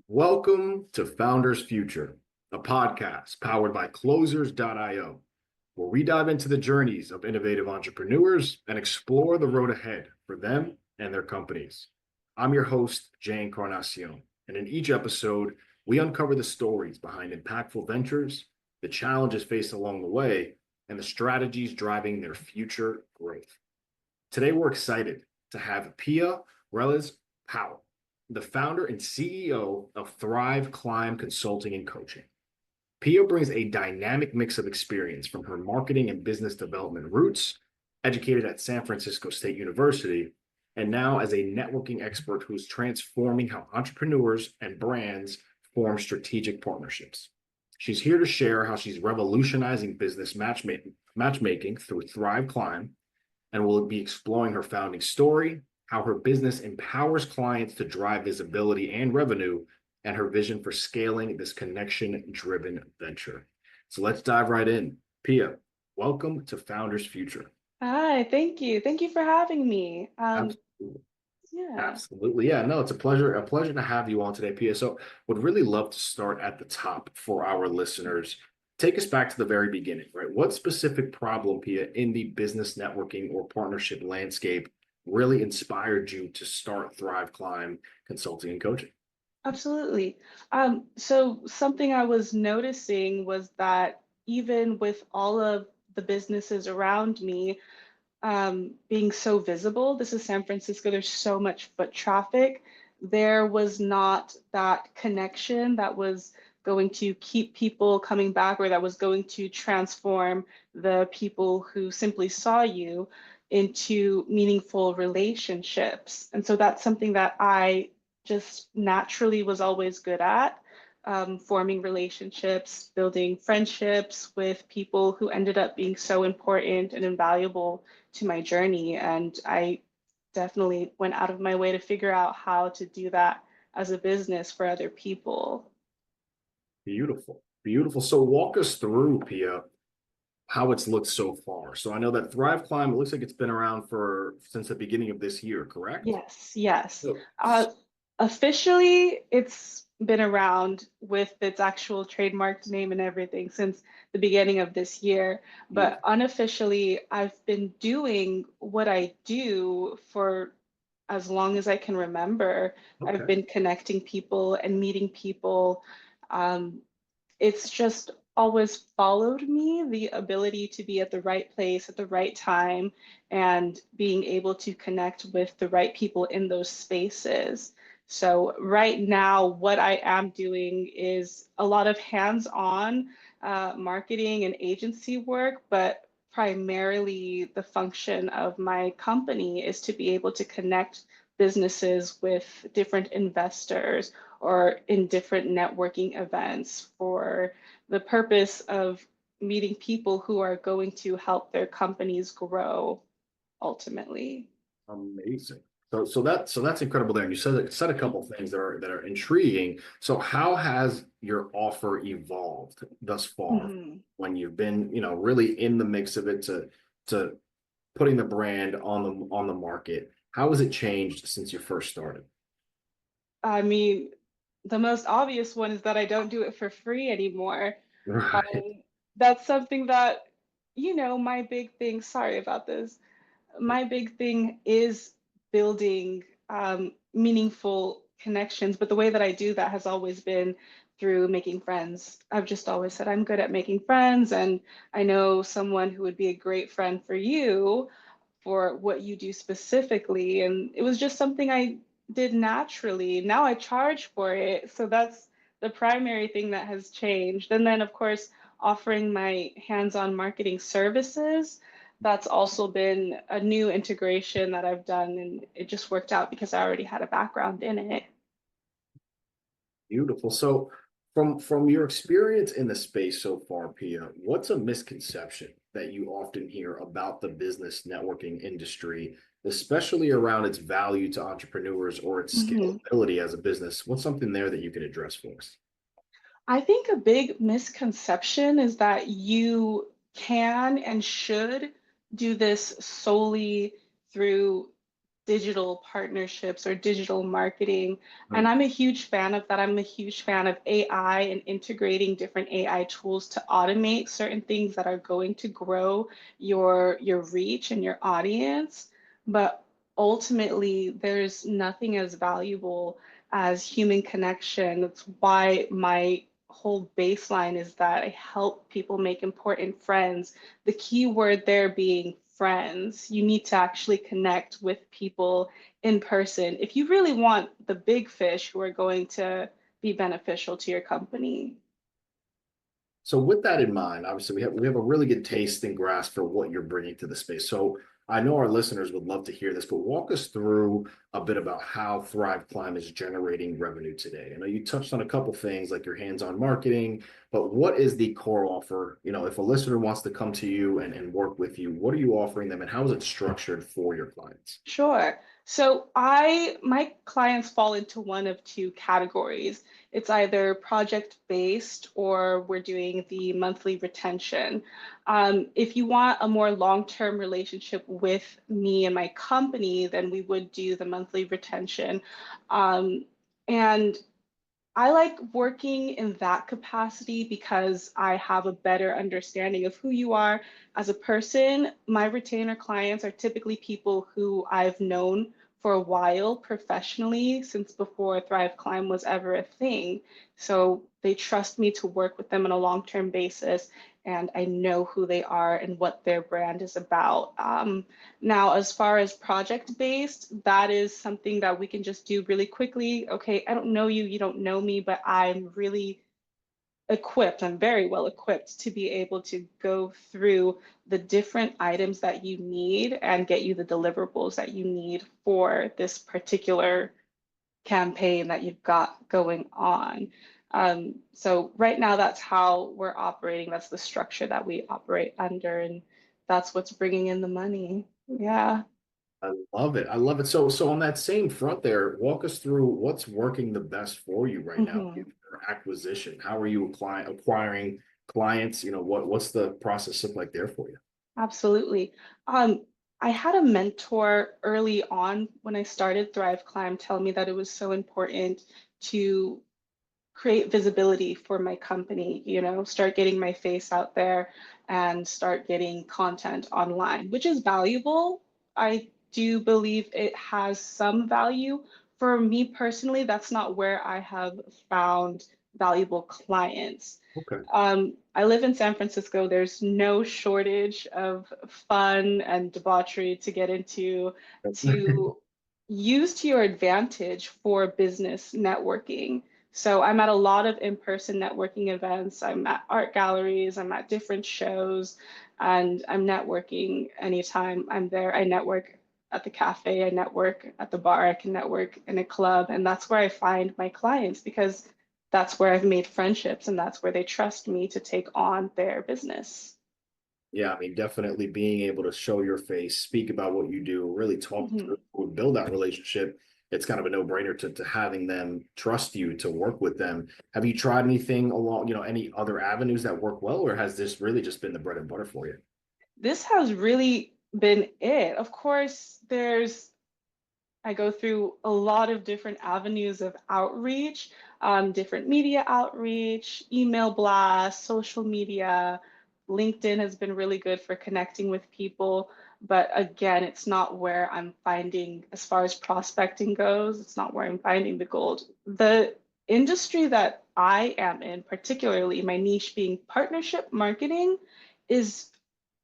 Welcome to Founders Future, a podcast powered by Closers.io, where we dive into the journeys of innovative entrepreneurs and explore the road ahead for them and their companies. I'm your host, Jae Encarnacion, and in each episode, we uncover the stories behind impactful ventures, the challenges faced along the way, and the strategies driving their future growth. Today, we're excited to have Pia Relles-Powell, the founder and CEO of Thrive Climb Consulting and Coaching. Pia brings a dynamic mix of experience from her marketing and business development roots, educated at San Francisco State University, and now as a networking expert who's transforming how entrepreneurs and brands form strategic partnerships. She's here to share how she's revolutionizing business matchmaking through Thrive Climb, and we'll be exploring her founding story, how her business empowers clients to drive visibility and revenue, and her vision for scaling this connection-driven venture. So let's dive right in. Pia, welcome to Founders Future. Hi, thank you. Thank you for having me. Absolutely. Yeah. Absolutely. Yeah, no, it's a pleasure to have you on today, Pia. So would really love to start at the top for our listeners. Take us back to the very beginning, right? What specific problem, Pia, in the business networking or partnership landscape really inspired you to start Thrive Climb Consulting and Coaching? Absolutely. So something I was noticing was that even with all of the businesses around me being so visible, this is San Francisco, there's so much foot traffic. There was not that connection that was going to keep people coming back or that was going to transform the people who simply saw you into meaningful relationships. And so that's something that I just naturally was always good at. Forming relationships, building friendships with people who ended up being so important and invaluable to my journey. And I definitely went out of my way to figure out how to do that as a business for other people. Beautiful. Beautiful. So walk us through, Pia, how it's looked so far. So I know that Thrive Climb, it looks like it's been around for since the beginning of this year, correct? Yes, yes. So, Uh, Officially, it's been around with its actual trademarked name and everything since the beginning of this year. But beautiful. unofficially, I've been doing what I do for as long as I can remember. I've Okay. been connecting people and meeting people. Um, it's just always followed me, the ability to be at the right place at the right time and being able to connect with the right people in those spaces. So, right now, what I am doing is a lot of hands on marketing and agency work, but primarily the function of my company is to be able to connect businesses with different investors or in different networking events for the purpose of meeting people who are going to help their companies grow ultimately. Amazing. So that's incredible there. And you said a couple of things that are intriguing. So how has your offer evolved thus far Mhm. when you've been, really in the mix of it to putting the brand on the market? How has it changed since you first started? I mean, the most obvious one is that I don't do it for free anymore. Right. Um, that's something that, my big thing, sorry about this, my big thing is building meaningful connections. But the way that I do that has always been through making friends. I've just always said I'm good at making friends, and I know someone who would be a great friend for you for what you do specifically. And it was just something I did naturally. Now I charge for it. So that's the primary thing that has changed. And then, of course, offering my hands on marketing services. That's also been a new integration that I've done, and it just worked out because I already had a background in it. Beautiful. So from your experience in the space so far, Pia, what's a misconception that you often hear about the business networking industry, especially around its value to entrepreneurs or its Mhm. scalability as a business? What's something there that you could address for us? I think a big misconception is that you can and should do this solely through digital partnerships or digital marketing. And Mm. I'm a huge fan of that. I'm a huge fan of AI and integrating different AI tools to automate certain things that are going to grow your reach and your audience. But ultimately, there's nothing as valuable as human connection. That's why my whole baseline is that I help people make important friends, the key word there being friends. You need to actually connect with people in person if you really want the big fish who are going to be beneficial to your company. So with that in mind, obviously we have a really good taste and grasp for what you're bringing to the space. So I know our listeners would love to hear this, but walk us through a bit about how Thrive Climb is generating revenue today. I know you touched on a couple things like your hands-on marketing, but what is the core offer? You know, if a listener wants to come to you and work with you, what are you offering them and how is it structured for your clients? Sure. So my clients fall into one of two categories. It's either project based or we're doing the monthly retention. If you want a more long-term relationship with me and my company, then we would do the monthly retention. Um, and I like working in that capacity because I have a better understanding of who you are as a person. My retainer clients are typically people who I've known for a while professionally since before Thrive Climb was ever a thing. So they trust me to work with them on a long-term basis, and I know who they are and what their brand is about. Now, as far as project based, that is something that we can just do really quickly. Okay, I don't know you, you don't know me, but I'm really equipped, I'm very well equipped to be able to go through the different items that you need and get you the deliverables that you need for this particular campaign that you've got going on. So right now, that's how we're operating. That's the structure that we operate under, and that's what's bringing in the money. Yeah. I love it. I love it. So on that same front there, walk us through what's working the best for you right now Mhm. for acquisition. How are you acquiring clients? You know, what's the process look like there for you? Absolutely. Um, I had a mentor early on when I started Thrive Climb tell me that it was so important to create visibility for my company, start getting my face out there and start getting content online, which is valuable. I do believe it has some value. For me personally, that's not where I have found valuable clients. Okay. I live in San Francisco. There's no shortage of fun and debauchery to get into, to use to your advantage for business networking. So I'm at a lot of in-person networking events. I'm at art galleries, I'm at different shows, and I'm networking anytime I'm there. I network at the cafe, I network at the bar, I can network in a club, and that's where I find my clients because that's where I've made friendships and that's where they trust me to take on their business. Yeah, I mean, definitely being able to show your face, speak about what you do, really talk Mhm. through, build that relationship. It's kind of a no-brainer to having them trust you to work with them. Have you tried anything along, any other avenues that work well, or has this really just been the bread and butter for you? This has really been it. Of course, I go through a lot of different avenues of outreach, different media outreach, email blasts, social media. LinkedIn has been really good for connecting with people. But again, it's not where I'm finding, as far as prospecting goes, it's not where I'm finding the gold. The industry that I am in, particularly my niche being partnership marketing, is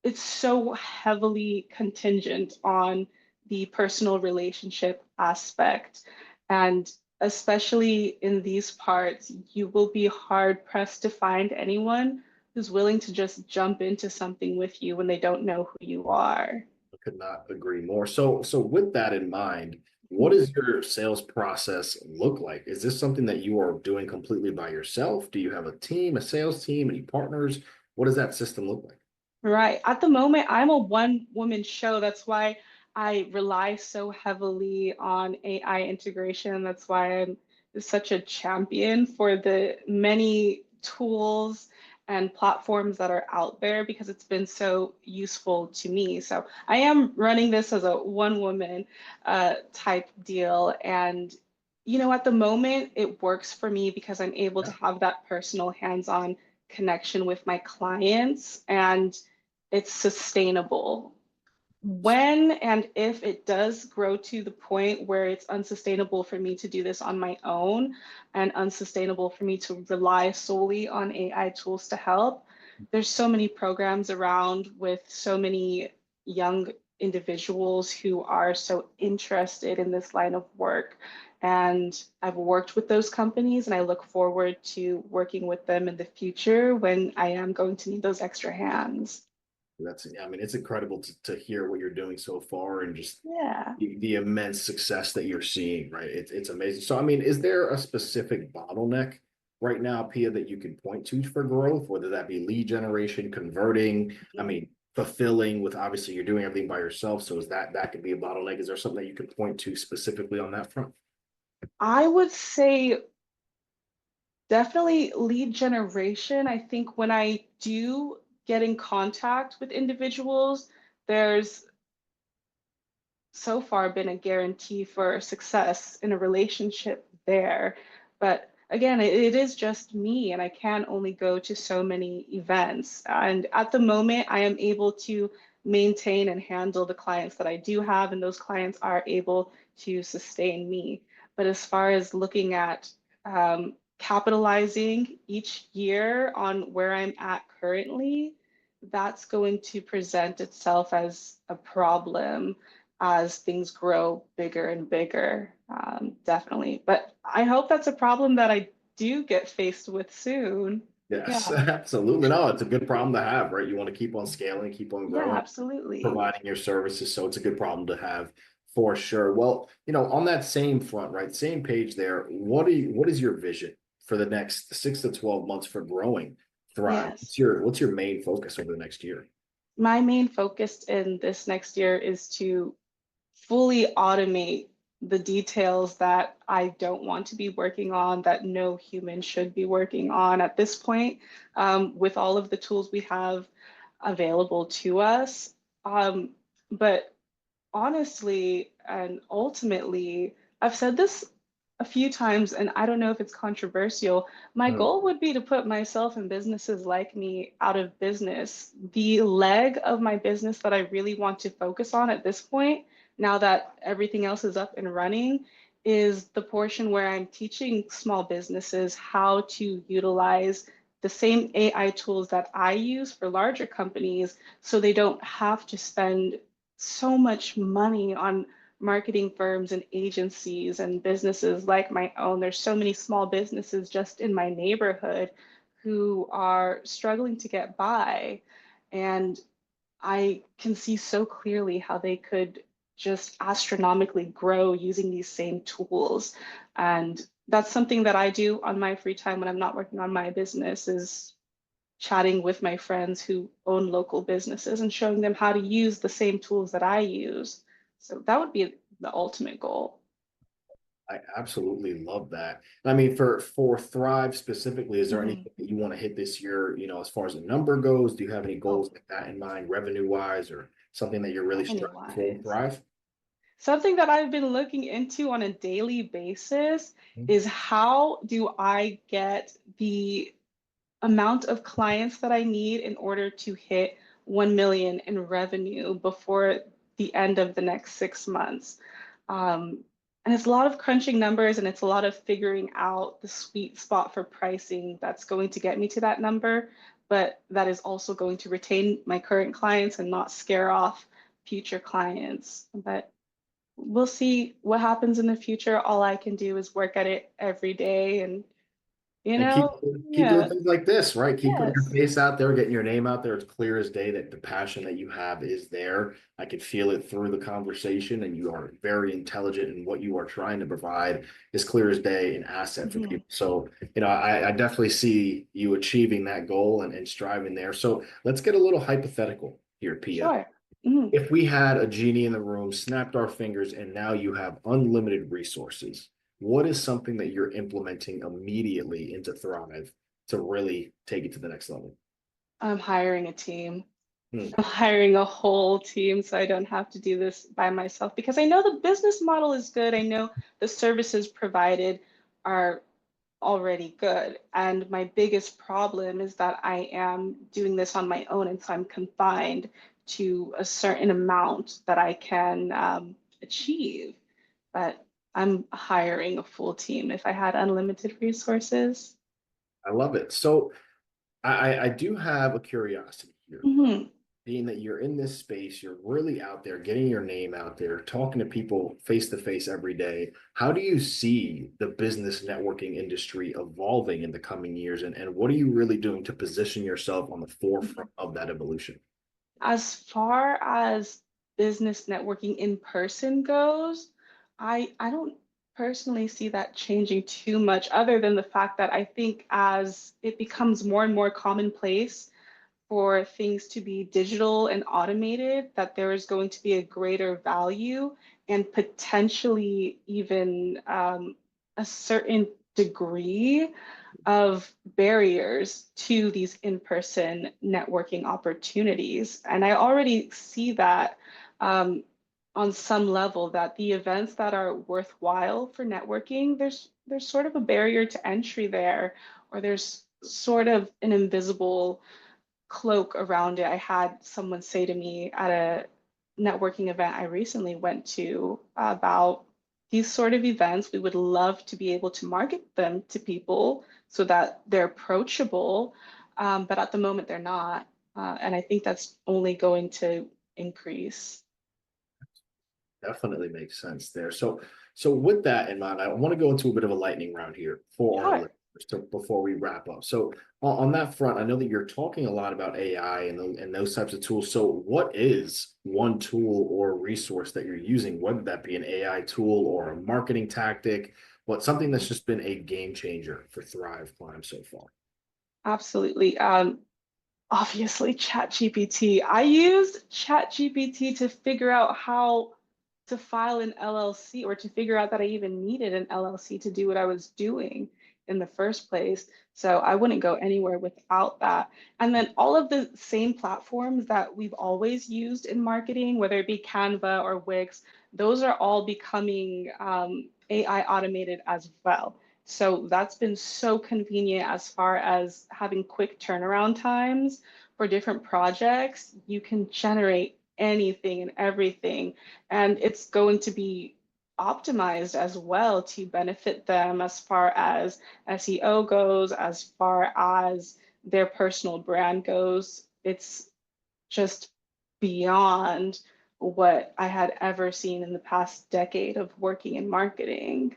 it's so heavily contingent on the personal relationship aspect. And especially in these parts, you will be hard pressed to find anyone who's willing to just jump into something with you when they don't know who you are. I could not agree more. So with that in mind, what does your sales process look like? Is this something that you are doing completely by yourself? Do you have a team, a sales team, any partners? What does that system look like? Right. At the moment, I'm a one-woman show. That's why I rely so heavily on AI integration. That's why I'm such a champion for the many tools and platforms that are out there because it's been so useful to me. So I am running this as a one woman type deal. And, at the moment, it works for me because I'm able to have that personal hands-on connection with my clients and it's sustainable. When and if it does grow to the point where it's unsustainable for me to do this on my own and unsustainable for me to rely solely on AI tools to help, there's so many programs around with so many young individuals who are so interested in this line of work. And I've worked with those companies and I look forward to working with them in the future when I am going to need those extra hands. I mean, it's incredible to hear what you're doing so far and just Yeah. the immense success that you're seeing, right? It's amazing. So, I mean, is there a specific bottleneck right now, Pia, that you can point to for growth, whether that be lead generation, converting, I mean, fulfilling with obviously you're doing everything by yourself. So is that could be a bottleneck? Is there something that you can point to specifically on that front? I would say definitely lead generation. I think when I do get in contact with individuals, there's so far been a guarantee for success in a relationship there. But again, it is just me, and I can only go to so many events. And at the moment, I am able to maintain and handle the clients that I do have, and those clients are able to sustain me. But as far as looking at capitalizing each year on where I'm at currently, that's going to present itself as a problem as things grow bigger and bigger, definitely. But I hope that's a problem that I do get faced with soon. Yes, Yeah, absolutely. No, it's a good problem to have, right? You want to keep on scaling, keep on yeah, growing, absolutely. providing your services. So it's a good problem to have for sure. Well, on that same front, right? Same page there. What is your vision for the next 6 to 12 months for growing Thrive? Yes. What's your main focus over the next year? My main focus in this next year is to fully automate the details that I don't want to be working on, that no human should be working on at this point, with all of the tools we have available to us. But honestly and ultimately, I've said this a few times, and I don't know if it's controversial. My Mm. goal would be to put myself and businesses like me out of business. The leg of my business that I really want to focus on at this point, now that everything else is up and running, is the portion where I'm teaching small businesses how to utilize the same AI tools that I use for larger companies so they don't have to spend so much money on marketing firms and agencies and businesses like my own. There's so many small businesses just in my neighborhood who are struggling to get by. And I can see so clearly how they could just astronomically grow using these same tools. And that's something that I do on my free time when I'm not working on my business is chatting with my friends who own local businesses and showing them how to use the same tools that I use. So that would be the ultimate goal. I absolutely love that. I mean, for Thrive specifically, is there Mhm. anything that you want to hit this year, as far as the number goes? Do you have any Oh, goals like that in mind, revenue wise, or something that you're really revenue striving for with wise. Thrive? Something that I've been looking into on a daily basis is how do I get the amount of clients that I need in order to hit 1 million in revenue before the end of the next 6 months. And it's a lot of crunching numbers and it's a lot of figuring out the sweet spot for pricing that's going to get me to that number, but that is also going to retain my current clients and not scare off future clients. But we'll see what happens in the future. All I can do is work at it every day and, And keep doing yeah, things like this, right? Keep putting your yes. face out there, getting your name out there. It's clear as day that the passion that you have is there. I can feel it through the conversation, and you are very intelligent in what you are trying to provide is clear as day, an asset for Mhm. people. So, I definitely see you achieving that goal and striving there. So let's get a little hypothetical here, Pia. Sure. Mhm. If we had a genie in the room, snapped our fingers, and now you have unlimited resources, what is something that you're implementing immediately into Thrive to really take it to the next level? I'm hiring a team. Hmm. I'm hiring a whole team so I don't have to do this by myself because I know the business model is good. I know the services provided are already good. And my biggest problem is that I am doing this on my own, and so I'm confined to a certain amount that I can achieve. But I'm hiring a full team if I had unlimited resources. I love it. So I do have a curiosity here. Mhm. Being that you're in this space, you're really out there, getting your name out there, talking to people face to face every day. How do you see the business networking industry evolving in the coming years? And what are you really doing to position yourself on the forefront of that evolution? As far as business networking in person goes, I don't personally see that changing too much, other than the fact that I think as it becomes more and more commonplace for things to be digital and automated, that there is going to be a greater value and potentially even a certain degree of barriers to these in-person networking opportunities. And I already see that on some level that the events that are worthwhile for networking, there's sort of a barrier to entry there, or there's sort of an invisible cloak around it. I had someone say to me at a networking event I recently went to about these sort of events. We would love to be able to market them to people so that they're approachable, but at the moment they're not. And I think that's only going to increase. Definitely makes sense there. So with that in mind, I want to go into a bit of a lightning round here for our Sure. listeners before we wrap up. So on that front, I know that you're talking a lot about AI and those types of tools. So what is one tool or resource that you're using, whether that be an AI tool or a marketing tactic, but something that's just been a game changer for Thrive Climb so far? Absolutely. Obviously, ChatGPT. I used ChatGPT to figure out how to file an LLC, or to figure out that I even needed an LLC to do what I was doing in the first place. So I wouldn't go anywhere without that. And then all of the same platforms that we've always used in marketing, whether it be Canva or Wix, those are all becoming AI automated as well. So that's been so convenient as far as having quick turnaround times for different projects. You can generate anything and everything, and it's going to be optimized as well to benefit them as far as SEO goes, as far as their personal brand goes. It's just beyond what I had ever seen in the past decade of working in marketing.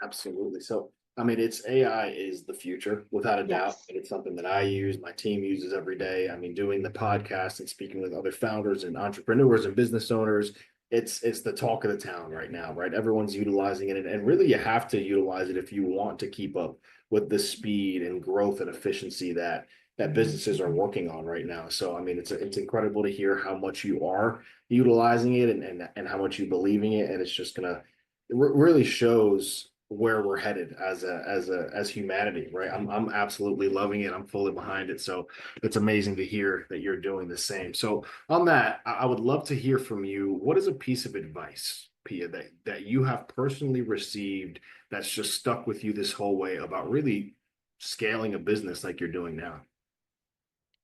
Absolutely. So, I mean, it's AI is the future without a doubt. Yes. And it's something that I use, my team uses every day. I mean, doing the podcast and speaking with other founders and entrepreneurs and business owners, it's the talk of the town right now, right? Everyone's utilizing it. And really you have to utilize it if you want to keep up with the speed and growth and efficiency that businesses are working on right now. So, I mean, it's incredible to hear how much you are utilizing it and how much you believe in it. And it's just gonna really shows where we're headed as humanity, right? I'm absolutely loving it. I'm fully behind it. So it's amazing to hear that you're doing the same. So on that, I would love to hear from you. What is a piece of advice, Pia, that you have personally received that's just stuck with you this whole way about really scaling a business like you're doing now?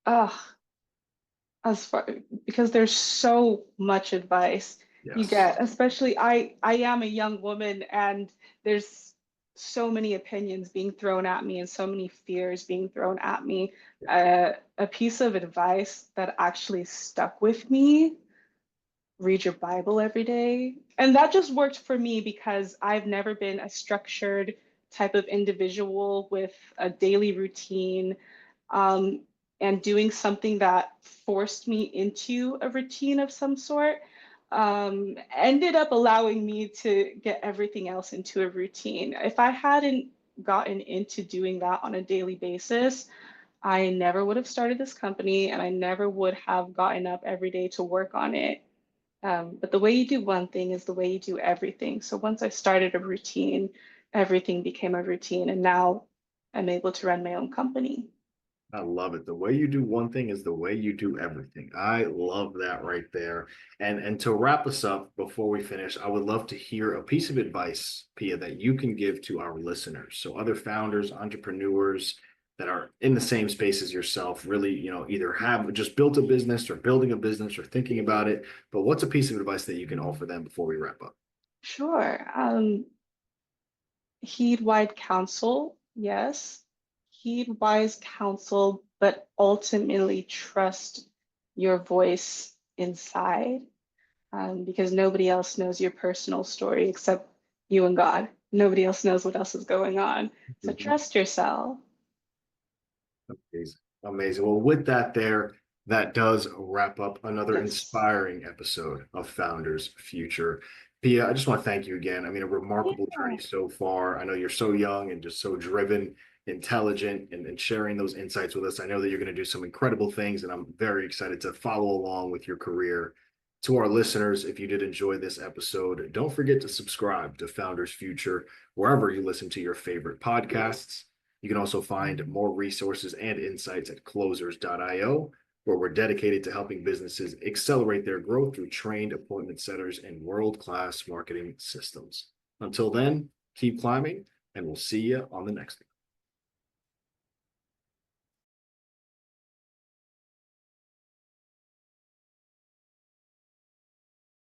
Ugh, as far because there's so much advice you Yes. get, especially I am a young woman, and there's so many opinions being thrown at me and so many fears being thrown at me. A piece of advice that actually stuck with me: read your Bible every day. And that just worked for me because I've never been a structured type of individual with a daily routine, um, and doing something that forced me into a routine of some sort ended up allowing me to get everything else into a routine. If I hadn't gotten into doing that on a daily basis, I never would have started this company, and I never would have gotten up every day to work on it. But the way you do one thing is the way you do everything. So once I started a routine, everything became a routine. And now I'm able to run my own company. I love it. The way you do one thing is the way you do everything. I love that right there. And to wrap us up before we finish, I would love to hear a piece of advice, Pia, that you can give to our listeners. So other founders, entrepreneurs that are in the same space as yourself, really, either have just built a business or building a business or thinking about it. But what's a piece of advice that you can offer them before we wrap up? Sure. Heed wide counsel, yes. Heed wise counsel, but ultimately trust your voice inside, because nobody else knows your personal story except you and God. Nobody else knows what else is going on. So Mhm. trust yourself. Amazing. Amazing. Well, with that there, that does wrap up another Yes. inspiring episode of Founders Future. Pia, I just want to thank you again. I mean, a remarkable Yeah. journey so far. I know you're so young and just so driven, intelligent, and sharing those insights with us. I know that you're going to do some incredible things, and I'm very excited to follow along with your career. To our listeners, if you did enjoy this episode, don't forget to subscribe to Founders Future wherever you listen to your favorite podcasts. You can also find more resources and insights at closers.io, where we're dedicated to helping businesses accelerate their growth through trained appointment setters and world-class marketing systems. Until then, keep climbing, and we'll see you on the next one.